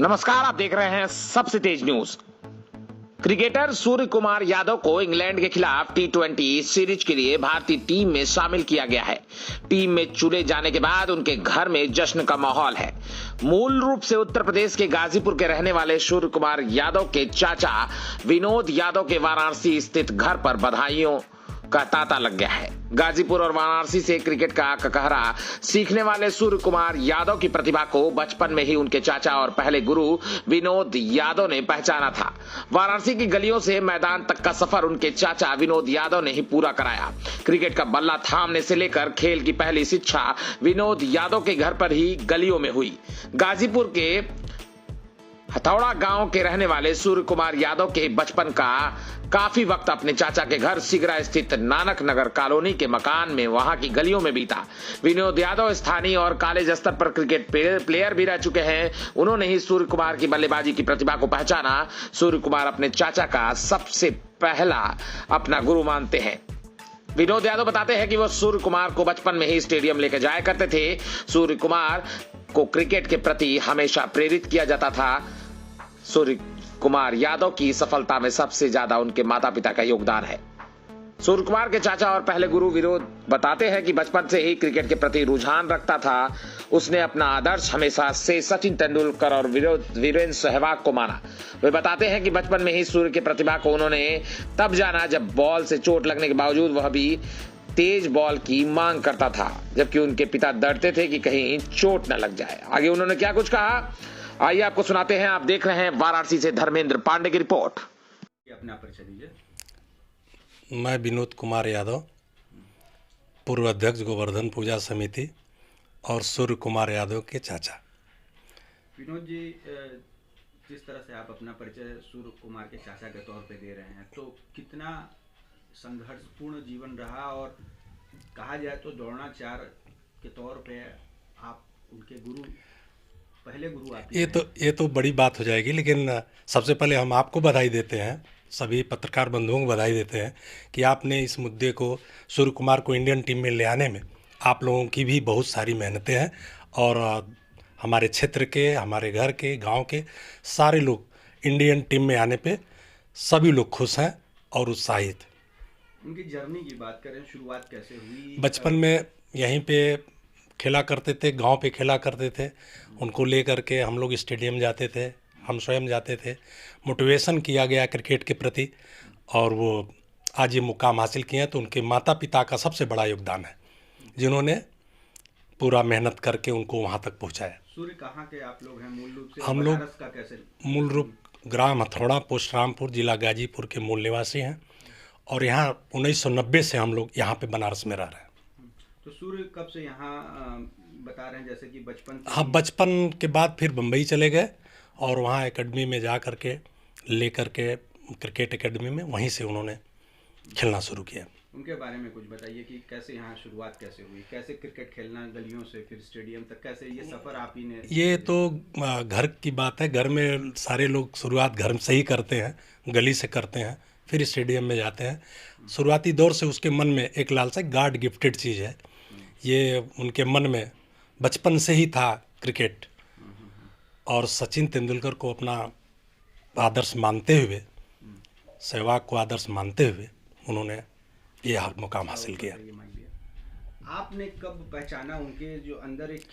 नमस्कार, आप देख रहे हैं सबसे तेज न्यूज। क्रिकेटर सूर्य कुमार यादव को इंग्लैंड के खिलाफ T20 सीरीज के लिए भारतीय टीम में शामिल किया गया है। टीम में चुने जाने के बाद उनके घर में जश्न का माहौल है। मूल रूप से उत्तर प्रदेश के गाजीपुर के रहने वाले सूर्य कुमार यादव के चाचा विनोद यादव के वाराणसी स्थित घर पर बधाइयों का तांता लग गया है। गाजीपुर और वाराणसी से क्रिकेट का ककहरा सीखने वाले सूर्य कुमार यादव की प्रतिभा को बचपन में ही उनके चाचा और पहले गुरु विनोद यादव ने पहचाना था। वाराणसी की गलियों से मैदान तक का सफर उनके चाचा विनोद यादव ने ही पूरा कराया। क्रिकेट का बल्ला थामने से लेकर खेल की पहली शिक्षा विनोद यादव के घर पर ही गलियों में हुई। गाजीपुर के हथौड़ा गांव के रहने वाले सूर्य कुमार यादव के बचपन का काफी वक्त अपने चाचा के घर सिगरा स्थित नानक नगर कॉलोनी के मकान में वहां की गलियों में बीता। विनोद यादव स्थानीय और कॉलेज स्तर पर क्रिकेट प्लेयर भी रह चुके हैं। उन्होंने ही सूर्य कुमार की बल्लेबाजी की प्रतिभा को पहचाना। सूर्य कुमार अपने चाचा का सबसे पहला अपना गुरु मानते हैं। विनोद यादव बताते हैं कि वो सूर्य कुमार को बचपन में ही स्टेडियम लेकर जाया करते थे। सूर्य कुमार को क्रिकेट के प्रति हमेशा प्रेरित किया जाता था। सूर्य कुमार यादव की सफलता में सबसे ज्यादा उनके माता पिता का योगदान है। सूर्य कुमार के चाचा और पहले गुरु विनोद बताते हैं कि बचपन से ही क्रिकेट के प्रति रुझान रखता था। उसने अपना आदर्श हमेशा से सचिन तेंदुलकर और वीरेंद्र सहवाग को माना। वे बताते हैं कि बचपन में ही सूर्य की प्रतिभा को उन्होंने तब जाना जब बॉल से चोट लगने के बावजूद वह भी तेज बॉल की मांग करता था, जबकि उनके पिता डरते थे कि कहीं चोट न लग जाए। आगे उन्होंने क्या कुछ कहा, आइए आपको सुनाते हैं। आप देख रहे हैं वाराणसी से धर्मेंद्र पांडे की रिपोर्ट। अपना परिचय दीजिए। मैं विनोद कुमार यादव, पूर्व अध्यक्ष गोवर्धन पूजा समिति और सूर्य कुमार यादव के चाचा। विनोद जी, जिस तरह से आप अपना परिचय सूर्य कुमार के चाचा के तौर पे दे रहे हैं, तो कितना संघर्षपूर्ण जीवन रहा, और कहा जाए तो द्रोणाचार्य के तौर पे आप उनके गुरु, पहले गुरु आप। ये तो बड़ी बात हो जाएगी, लेकिन सबसे पहले हम आपको बधाई देते हैं, सभी पत्रकार बंधुओं को बधाई देते हैं कि आपने इस मुद्दे को, सूर्य कुमार को इंडियन टीम में ले आने में आप लोगों की भी बहुत सारी मेहनतें हैं। और हमारे क्षेत्र के, हमारे घर के, गांव के सारे लोग इंडियन टीम में आने पे सभी लोग खुश हैं और उत्साहित। उनकी जर्नी की बात करें, शुरुआत कैसे हुई? बचपन में यहीं पे खेला करते थे, गांव पे खेला करते थे। उनको ले करके हम लोग स्टेडियम जाते थे, हम स्वयं जाते थे। मोटिवेशन किया गया क्रिकेट के प्रति, और वो आज ये मुकाम हासिल किए हैं तो उनके माता पिता का सबसे बड़ा योगदान है, जिन्होंने पूरा मेहनत करके उनको वहाँ तक पहुँचाया। सूर्य कहाँ के आप लोग हैं मूल रूप से? हम लोग बनारस का कैसे? मूल रूप ग्राम हथौड़ा, पोस्ट रामपुर, जिला गाजीपुर के मूल निवासी हैं, और यहाँ 1990 से हम लोग यहाँ पे बनारस में रह रहे हैं। तो सूर्य कब से यहाँ बता रहे हैं, जैसे कि बचपन से? हाँ, बचपन के बाद फिर बम्बई चले गए और वहाँ एकेडमी में जा करके ले करके क्रिकेट एकेडमी में वहीं से उन्होंने खेलना शुरू किया। उनके बारे में कुछ बताइए कि कैसे यहाँ शुरुआत कैसे हुई, कैसे क्रिकेट खेलना गलियों से फिर स्टेडियम तक, कैसे ये सफ़र आप ही ने? ये तो घर की बात है। घर में सारे लोग शुरुआत घर से ही करते हैं, गली से करते हैं, फिर स्टेडियम में जाते हैं। शुरुआती दौर से उसके मन में एक लालसा, गॉड गिफ्टेड चीज़ है ये, उनके मन में बचपन से ही था क्रिकेट। और सचिन तेंदुलकर को अपना आदर्श मानते हुए, सहवाग को आदर्श मानते हुए उन्होंने ये मुकाम हासिल किया। आपने कब पहचाना उनके जो अंदर एक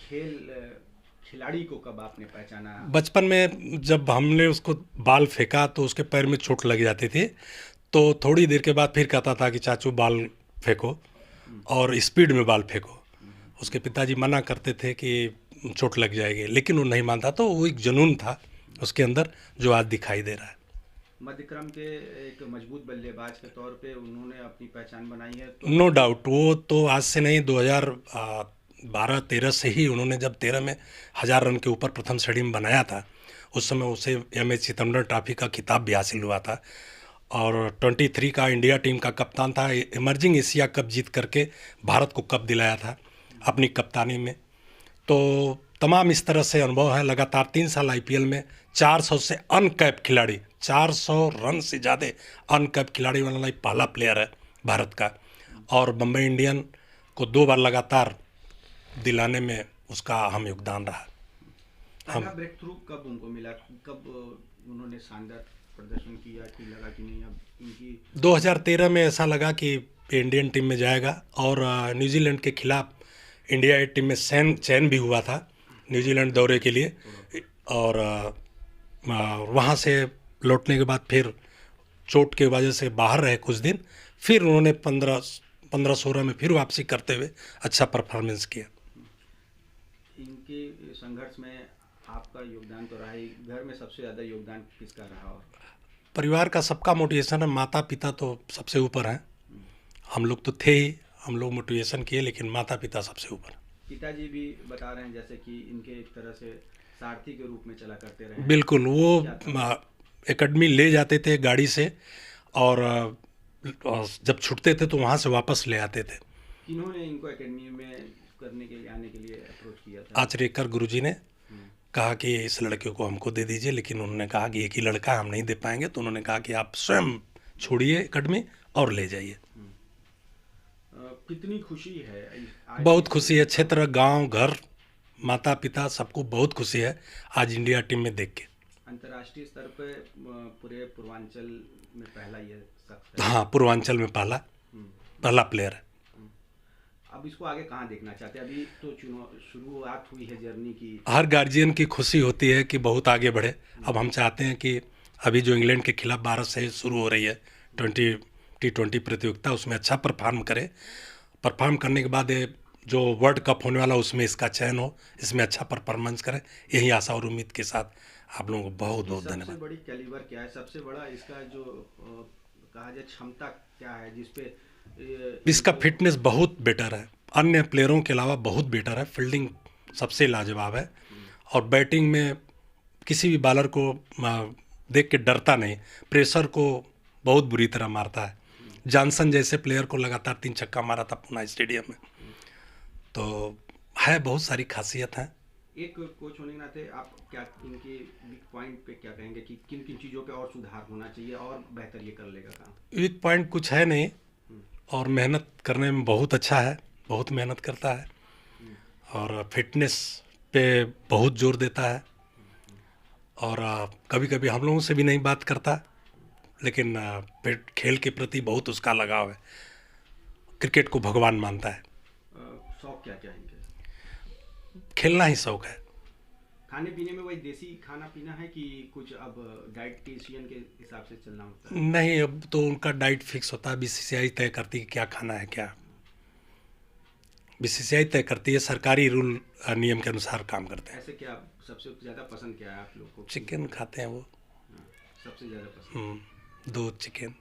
खिलाड़ी को, कब आपने पहचाना? बचपन में जब हमने उसको बाल फेंका तो उसके पैर में चोट लग जाती थी, तो थोड़ी देर के बाद फिर कहता था कि चाचू बाल फेंको और स्पीड में बाल फेंको। उसके पिताजी मना करते थे कि चोट लग जाएगी, लेकिन वो नहीं मानता। तो वो एक जुनून था उसके अंदर जो आज दिखाई दे रहा है। मध्यक्रम के एक मजबूत बल्लेबाज के तौर पे उन्होंने अपनी पहचान बनाई है, तो नो डाउट। वो तो आज से नहीं, 2012-13 से ही उन्होंने, जब 13 में 1000 रन के ऊपर प्रथम श्रेणी में बनाया था, उस समय उसे एम एच चिदम्बरम ट्रॉफी का खिताब भी हासिल हुआ था, और 23 का इंडिया टीम का कप्तान था। इमर्जिंग एशिया कप जीत करके भारत को कप दिलाया था अपनी कप्तानी में। तो तमाम इस तरह से अनुभव है। लगातार 3 साल IPL में 400 से अनकैप खिलाड़ी, 400 रन से ज़्यादा अनकैप खिलाड़ी वाला पहला प्लेयर है भारत का, और बम्बई इंडियन को 2 बार लगातार दिलाने में उसका अहम योगदान रहा। पहला ब्रेक थ्रू कब उनको मिला, कब उन्होंने शानदार प्रदर्शन किया कि लगा कि नहीं अब इनकी 2013 में ऐसा लगा कि इंडियन टीम में जाएगा, और न्यूजीलैंड के खिलाफ इंडिया ए टीम में चयन भी हुआ था न्यूजीलैंड दौरे के लिए, और वहाँ से लौटने के बाद फिर चोट के वजह से बाहर रहे कुछ दिन, फिर उन्होंने 15-16 में फिर वापसी करते हुए अच्छा परफॉर्मेंस किया। इनके संघर्ष में आपका योगदान तो रहा ही, घर में सबसे ज़्यादा योगदान किसका रहा? और परिवार का सबका मोटिवेशन है, माता पिता तो सबसे ऊपर हैं, हम लोग तो थे ही, हम लोग मोटिवेशन किए, लेकिन माता पिता सबसे ऊपर। पिताजी भी बता रहे हैं जैसे कि इनके एक तरह से सारथी के रूप में चला करते रहे। बिल्कुल, वो एकेडमी ले जाते थे गाड़ी से, और जब छूटते थे तो वहाँ से वापस ले आते थे। किन्होंने इनको एकेडमी में करने के लिए आने के लिए अप्रोच किया था? आचरेकर गुरुजी ने कहा कि इस लड़के को हमको दे दीजिए, लेकिन उन्होंने कहा कि एक ही लड़का हम नहीं दे पाएंगे, तो उन्होंने कहा कि आप स्वयं छोड़िए एकेडमी और ले जाइए। कितनी खुशी है? बहुत खुशी है, क्षेत्र, गांव, घर, माता पिता सबको बहुत खुशी है आज इंडिया टीम में देख के। अंतर्राष्ट्रीय स्तर पे पूरे पूर्वांचल में पहला ये शख्स है। हाँ, पूर्वांचल में पहला प्लेयर है। अब इसको आगे कहाँ देखना चाहते हैं? अभी तो शुरुआत हुई है जर्नी की। हर गार्जियन की खुशी होती है कि बहुत आगे बढ़े। अब हम चाहते हैं कि अभी जो इंग्लैंड के खिलाफ भारत से शुरू हो रही है T20 प्रतियोगिता, उसमें अच्छा परफॉर्म करे। परफॉर्म करने के बाद जो वर्ल्ड कप होने वाला उसमें इसका चयन हो, इसमें अच्छा परफॉर्मेंस करे, यही आशा और उम्मीद के साथ आप लोगों को बहुत बहुत धन्यवाद। सबसे बड़ी कैलिबर क्या है? सबसे बड़ा इसका जो कहा जाए क्षमता क्या है जिसपे इसका फिटनेस बहुत बेटर है, अन्य प्लेयरों के अलावा बहुत बेटर है। फील्डिंग सबसे लाजवाब है, और बैटिंग में किसी भी बॉलर को देख के डरता नहीं, प्रेशर को बहुत बुरी तरह मारता है। जॉनसन जैसे प्लेयर को लगातार 3 छक्का मारा था पूना स्टेडियम में। तो है, बहुत सारी खासियत है। एक कोच होने के नाते आप क्या इनके वीक पॉइंट पे क्या कहेंगे कि किन किन चीज़ों पे और सुधार होना चाहिए और बेहतर ये कर लेगा काम? वीक पॉइंट कुछ है नहीं, और मेहनत करने में बहुत अच्छा है, बहुत मेहनत करता है, और फिटनेस पे बहुत जोर देता है, और कभी कभी हम लोगों से भी नहीं बात करता, लेकिन खेल के प्रति बहुत उसका लगाव है, क्रिकेट को भगवान मानता है। शौक क्या क्या इनके? खेलना ही शौक है। खाने पीने में वही देसी खाना पीना है कि कुछ अब डाइटिशियन के हिसाब से चलना होता है? नहीं, अब तो उनका डाइट फिक्स होता है, बीसीसीआई तय करती है क्या खाना है क्या। बीसीसीआई तय करती है, सरकारी रूल नियम के अनुसार काम करते हैं। ऐसे क्या सबसे ज़्यादा पसंद क्या है आप लोग को? चिकन खाते हैं वो, सबसे ज़्यादा पसंद 2 चिकन।